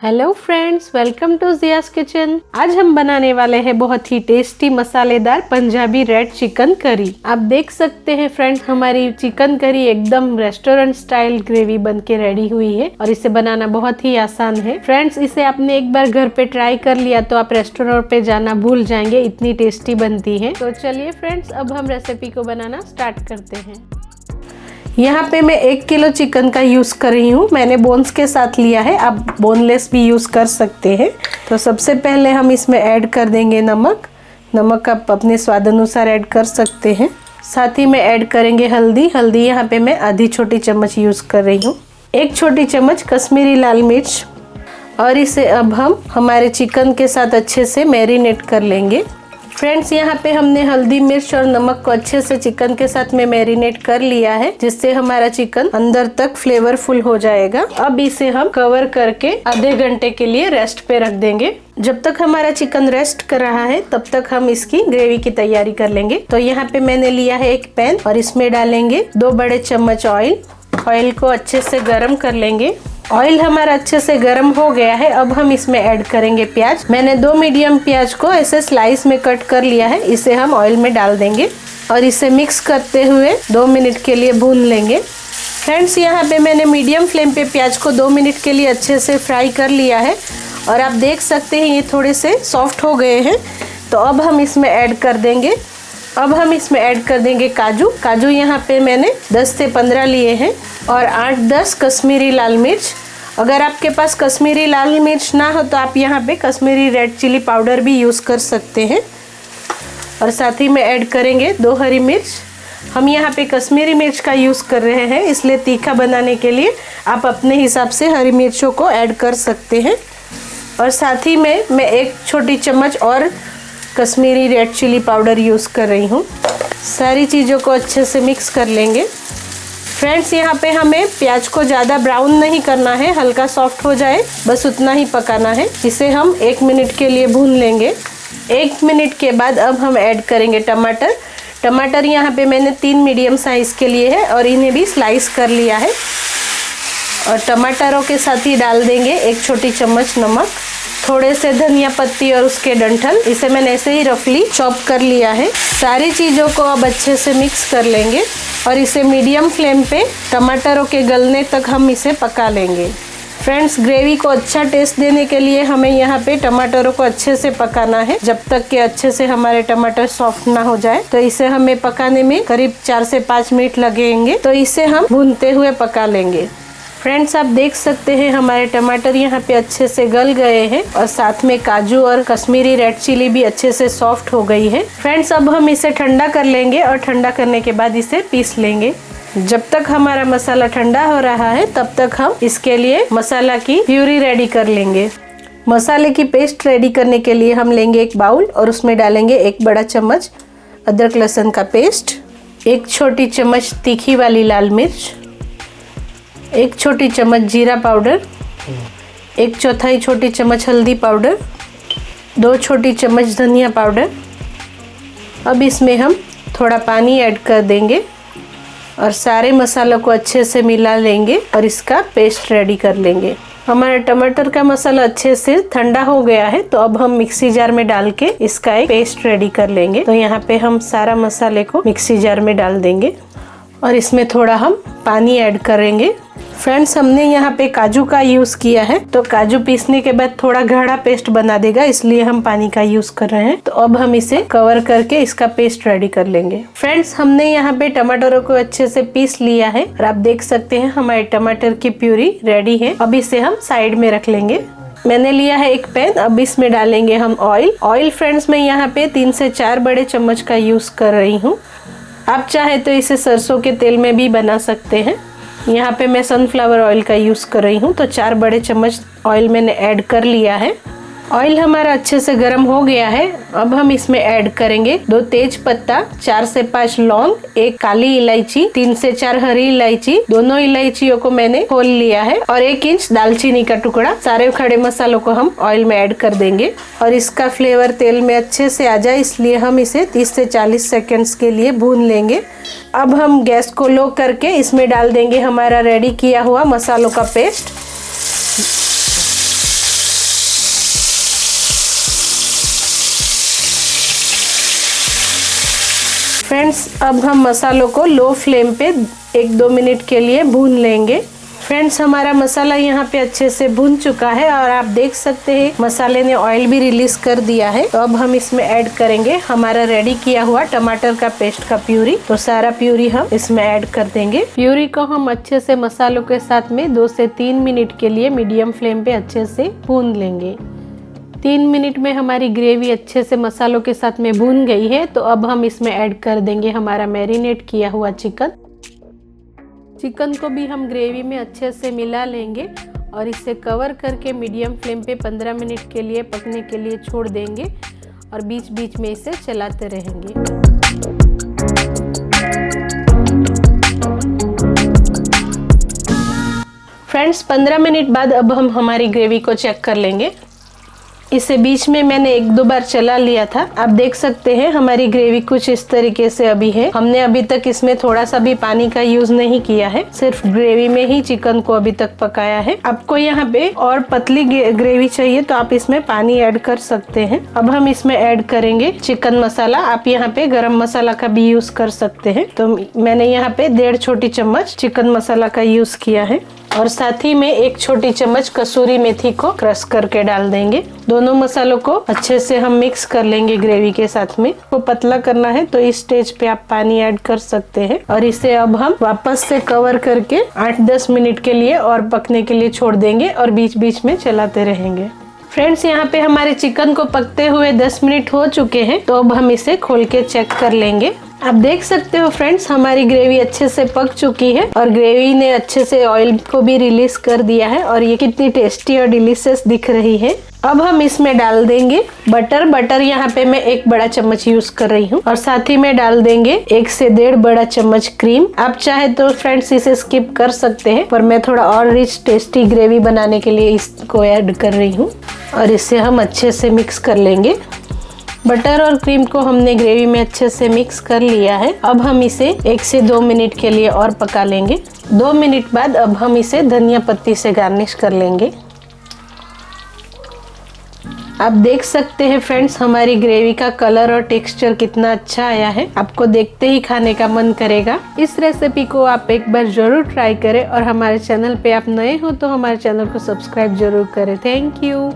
Hello friends, welcome to Jia's kitchen. आज हम बनाने वाले हैं बहुत ही टेस्टी मसालेदार पंजाबी रेड चिकन करी। आप देख सकते हैं फ्रेंड्स, हमारी चिकन करी एकदम रेस्टोरेंट स्टाइल ग्रेवी बन के रेडी हुई है और इसे बनाना बहुत ही आसान है। फ्रेंड्स, इसे आपने एक बार घर पे ट्राई कर लिया तो आप रेस्टोरेंट पे जाना भूल जाएंगे, इतनी टेस्टी बनती है। तो चलिए फ्रेंड्स, अब हम रेसिपी को बनाना स्टार्ट करते हैं। यहाँ पे मैं 1 किलो चिकन का यूज़ कर रही हूँ। मैंने बोन्स के साथ लिया है, आप बोनलेस भी यूज़ कर सकते हैं। तो सबसे पहले हम इसमें ऐड कर देंगे नमक। नमक आप अपने स्वाद अनुसार ऐड कर सकते हैं। साथ ही में ऐड करेंगे हल्दी यहाँ पे मैं आधी छोटी चम्मच यूज़ कर रही हूँ। 1 छोटी चम्मच कश्मीरी लाल मिर्च, और इसे अब हम हमारे चिकन के साथ अच्छे से मैरिनेट कर लेंगे। फ्रेंड्स, यहाँ पे हमने हल्दी, मिर्च और नमक को अच्छे से चिकन के साथ में मैरिनेट कर लिया है, जिससे हमारा चिकन अंदर तक फ्लेवरफुल हो जाएगा। अब इसे हम कवर करके आधे घंटे के लिए रेस्ट पे रख देंगे। जब तक हमारा चिकन रेस्ट कर रहा है तब तक हम इसकी ग्रेवी की तैयारी कर लेंगे। तो यहाँ पे मैंने लिया है एक पैन और इसमें डालेंगे 2 बड़े चम्मच ऑयल। ऑयल को अच्छे से गर्म कर लेंगे। ऑयल हमारा अच्छे से गर्म हो गया है। अब हम इसमें ऐड करेंगे प्याज। मैंने 2 मीडियम प्याज को ऐसे स्लाइस में कट कर लिया है। इसे हम ऑयल में डाल देंगे और इसे मिक्स करते हुए 2 मिनट के लिए भून लेंगे। फ्रेंड्स, यहाँ पे मैंने मीडियम फ्लेम पे प्याज को 2 मिनट के लिए अच्छे से फ्राई कर लिया है और आप देख सकते हैं ये थोड़े से सॉफ्ट हो गए हैं। तो अब हम इसमें ऐड कर देंगे काजू यहाँ पे मैंने 10 से 15 लिए हैं और 8-10 कश्मीरी लाल मिर्च। अगर आपके पास कश्मीरी लाल मिर्च ना हो तो आप यहाँ पे कश्मीरी रेड चिली पाउडर भी यूज़ कर सकते हैं। और साथ ही में ऐड करेंगे 2 हरी मिर्च। हम यहाँ पे कश्मीरी मिर्च का यूज़ कर रहे हैं, इसलिए तीखा बनाने के लिए आप अपने हिसाब से हरी मिर्चों को ऐड कर सकते हैं। और साथ ही में मैं 1 छोटी चम्मच और Kashmiri red chilli powder use कर रही हूँ। सारी चीज़ों को अच्छे से मिक्स कर लेंगे। फ्रेंड्स, यहाँ पे हमें प्याज को ज़्यादा ब्राउन नहीं करना है, हल्का सॉफ्ट हो जाए बस उतना ही पकाना है। इसे हम 1 मिनट के लिए भून लेंगे। 1 मिनट के बाद अब हम ऐड करेंगे टमाटर यहाँ पे मैंने 3 मीडियम साइज़ के लिए है और इन्हें भी स्लाइस कर लिया है। और टमाटरों के साथ ही डाल देंगे 1 छोटी चम्मच नमक, थोड़े से धनिया पत्ती और उसके डंठल। इसे मैंने ऐसे ही रफली चॉप कर लिया है। सारी चीज़ों को अब अच्छे से मिक्स कर लेंगे और इसे मीडियम फ्लेम पे टमाटरों के गलने तक हम इसे पका लेंगे। फ्रेंड्स, ग्रेवी को अच्छा टेस्ट देने के लिए हमें यहाँ पे टमाटरों को अच्छे से पकाना है, जब तक कि अच्छे से हमारे टमाटर सॉफ्ट ना हो जाए। तो इसे हमें पकाने में करीब 4 से 5 मिनट लगेंगे। तो इसे हम भूनते हुए पका लेंगे। फ्रेंड्स, आप देख सकते हैं हमारे टमाटर यहाँ पे अच्छे से गल गए हैं और साथ में काजू और कश्मीरी रेड चिली भी अच्छे से सॉफ्ट हो गई है। फ्रेंड्स, अब हम इसे ठंडा कर लेंगे और ठंडा करने के बाद इसे पीस लेंगे। जब तक हमारा मसाला ठंडा हो रहा है तब तक हम इसके लिए मसाला की प्यूरी रेडी कर लेंगे। मसाले की पेस्ट रेडी करने के लिए हम लेंगे एक बाउल और उसमें डालेंगे 1 बड़ा चम्मच अदरक लहसुन का पेस्ट, 1 छोटी चम्मच तीखी वाली लाल मिर्च, 1 छोटी चम्मच जीरा पाउडर, 1/4 छोटी चम्मच हल्दी पाउडर, 2 छोटी चम्मच धनिया पाउडर। अब इसमें हम थोड़ा पानी ऐड कर देंगे और सारे मसालों को अच्छे से मिला लेंगे और इसका पेस्ट रेडी कर लेंगे। हमारा टमाटर का मसाला अच्छे से ठंडा हो गया है, तो अब हम मिक्सी जार में डाल के इसका एक पेस्ट रेडी कर लेंगे। तो यहाँ पे हम सारा मसाले को मिक्सी जार में डाल देंगे और इसमें थोड़ा हम पानी ऐड करेंगे। फ्रेंड्स, हमने यहाँ पे काजू का यूज़ किया है, तो काजू पीसने के बाद थोड़ा गाढ़ा पेस्ट बना देगा, इसलिए हम पानी का यूज़ कर रहे हैं। तो अब हम इसे कवर करके इसका पेस्ट रेडी कर लेंगे। फ्रेंड्स, हमने यहाँ पे टमाटरों को अच्छे से पीस लिया है और आप देख सकते हैं हमारे टमाटर की प्यूरी रेडी है। अब इसे हम साइड में रख लेंगे। मैंने लिया है एक पैन, अब इसमें डालेंगे हम ऑयल। फ्रेंड्स, मैं यहाँ पे 3 से 4 बड़े चम्मच का यूज़ कर रही हूँ। आप चाहे तो इसे सरसों के तेल में भी बना सकते हैं। यहाँ पे मैं सनफ्लावर ऑयल का यूज़ कर रही हूँ, तो 4 बड़े चम्मच ऑयल मैंने ऐड कर लिया है। ऑयल हमारा अच्छे से गर्म हो गया है। अब हम इसमें ऐड करेंगे 2 तेज पत्ता, 4 से 5 लौंग, 1 काली इलायची, 3 से 4 हरी इलायची। दोनों इलायचियों को मैंने खोल लिया है और 1 इंच दालचीनी का टुकड़ा। सारे खड़े मसालों को हम ऑयल में ऐड कर देंगे और इसका फ्लेवर तेल में अच्छे से आ जाए, इसलिए हम इसे 30 से 40 सेकेंड्स के लिए भून लेंगे। अब हम गैस को लो करके इसमें डाल देंगे हमारा रेडी किया हुआ मसालों का पेस्ट। फ्रेंड्स अब हम मसालों को लो फ्लेम पे 1-2 मिनट के लिए भून लेंगे। फ्रेंड्स हमारा मसाला यहाँ पे अच्छे से भून चुका है और आप देख सकते हैं मसाले ने ऑयल भी रिलीज कर दिया है। तो अब हम इसमें ऐड करेंगे हमारा रेडी किया हुआ टमाटर का पेस्ट का प्यूरी। तो सारा प्यूरी हम इसमें ऐड कर देंगे। प्यूरी को हम अच्छे से मसालों के साथ में 2 से 3 मिनट के लिए मीडियम फ्लेम पे अच्छे से भून लेंगे। 3 मिनट में हमारी ग्रेवी अच्छे से मसालों के साथ में भून गई है। तो अब हम इसमें ऐड कर देंगे हमारा मैरिनेट किया हुआ चिकन। चिकन को भी हम ग्रेवी में अच्छे से मिला लेंगे और इसे कवर करके मीडियम फ्लेम पे 15 मिनट के लिए पकने के लिए छोड़ देंगे और बीच बीच में इसे चलाते रहेंगे। फ्रेंड्स 15 मिनट बाद अब हम हमारी ग्रेवी को चेक कर लेंगे। इसे बीच में मैंने 1-2 बार चला लिया था। आप देख सकते हैं हमारी ग्रेवी कुछ इस तरीके से अभी है। हमने अभी तक इसमें थोड़ा सा भी पानी का यूज नहीं किया है, सिर्फ ग्रेवी में ही चिकन को अभी तक पकाया है। आपको यहाँ पे और पतली ग्रेवी चाहिए तो आप इसमें पानी ऐड कर सकते हैं। अब हम इसमें ऐड करेंगे चिकन मसाला। आप यहाँ पे गरम मसाला का भी यूज कर सकते हैं। तो मैंने यहाँ पे 1.5 छोटी चम्मच चिकन मसाला का यूज किया है और साथ ही में 1 छोटी चम्मच कसूरी मेथी को क्रश करके डाल देंगे। दोनों मसालों को अच्छे से हम मिक्स कर लेंगे ग्रेवी के साथ में। वो पतला करना है तो इस स्टेज पे आप पानी ऐड कर सकते हैं और इसे अब हम वापस से कवर करके 8-10 मिनट के लिए और पकने के लिए छोड़ देंगे और बीच बीच में चलाते रहेंगे। फ्रेंड्स यहाँ पे हमारे चिकन को पकते हुए 10 मिनट हो चुके हैं। तो अब हम इसे खोल के चेक कर लेंगे। आप देख सकते हो फ्रेंड्स हमारी ग्रेवी अच्छे से पक चुकी है और ग्रेवी ने अच्छे से ऑयल को भी रिलीज कर दिया है और ये कितनी टेस्टी और डिलीशियस दिख रही है। अब हम इसमें डाल देंगे बटर यहाँ पे मैं 1 बड़ा चम्मच यूज कर रही हूँ और साथ ही में डाल देंगे 1 से 1.5 बड़ा चम्मच क्रीम। आप चाहे तो फ्रेंड्स इसे स्किप कर सकते हैं, पर मैं थोड़ा और रिच टेस्टी ग्रेवी बनाने के लिए इसको ऐड कर रही हूँ और इसे हम अच्छे से मिक्स कर लेंगे। बटर और क्रीम को हमने ग्रेवी में अच्छे से मिक्स कर लिया है। अब हम इसे 1 से 2 मिनट के लिए और पका लेंगे। 2 मिनट बाद अब हम इसे धनिया पत्ती से गार्निश कर लेंगे। आप देख सकते हैं फ्रेंड्स हमारी ग्रेवी का कलर और टेक्सचर कितना अच्छा आया है। आपको देखते ही खाने का मन करेगा। इस रेसिपी को आप एक बार जरूर ट्राई करें और हमारे चैनल पे आप नए हो तो हमारे चैनल को सब्सक्राइब जरूर करें। Thank you.